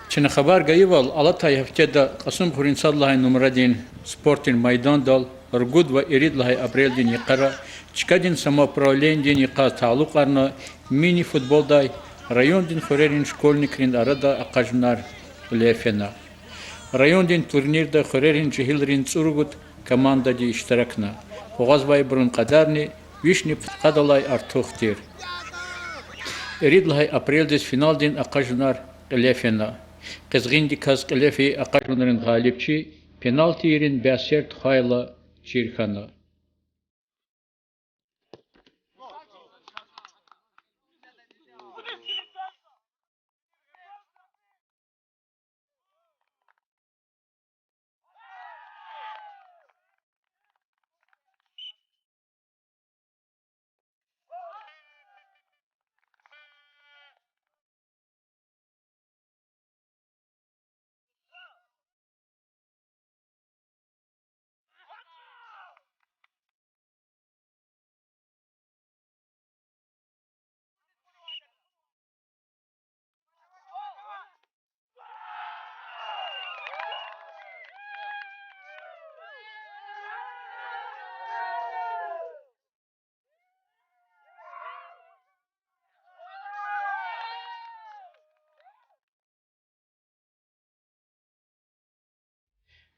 Çin xabar gayıval Alatay haftada Kasım Kurinsallahi numradin sportin maydan dal Rgud ve Eridlahi April din yıkara çıkadin samopravlen din yıka talukarna mini futbolday rayon din xorerin şkolnikrin arada akajnar lefena. Rayon din turnirda xorerin cihilrin tsurgut komanda di iştirakna. Hoğazbay burun kadarni vişni qadalay artuxtir. Eridlahi April dis final din akajnar lefena. Qızğın dikaz qılefi aqajunların galipçi penalti yerin bəsert xayla çirxana.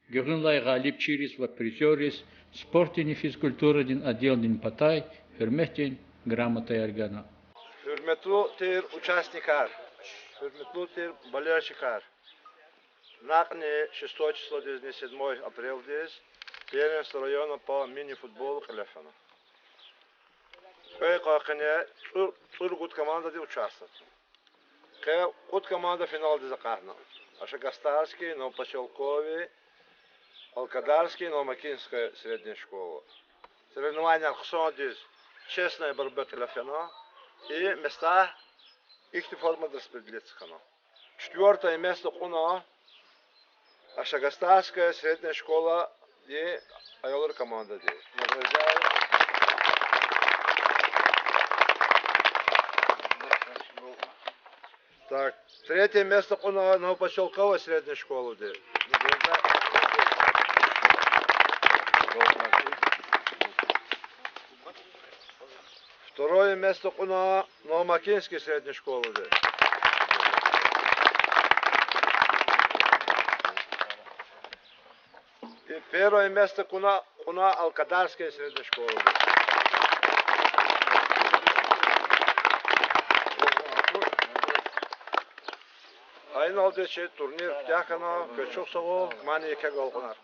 Görünlay galipçiris ve prizyoris sportini fizkultura din adil din patay hürmetin gramata yargana. Hürmetli участникар, hürmetli болельщикар. Нахне 6 число 7 апрел здесь, первенство района по мини-футболу Калефана. Кое-какая Сургут команда участвует. Кут команда финал дизакарна. Ашагастарский, Новопоселковый, Алкадарский, Новомакинская средняя школа. Соревнования Алхсондис, честная борьба Калефана. И места их форма распределится. Четвертое место Куна, Ашагастарская средняя школа и Айолар команда. Награждаю. Так, третье место Куна, Новопоселковая средняя школа. Второе место Куна, Новомакинской средней школы. И первое место Куна Алкадарской средней школы. Aynı oldu şey turnir yakana köçük soğuk mani iki gol konar.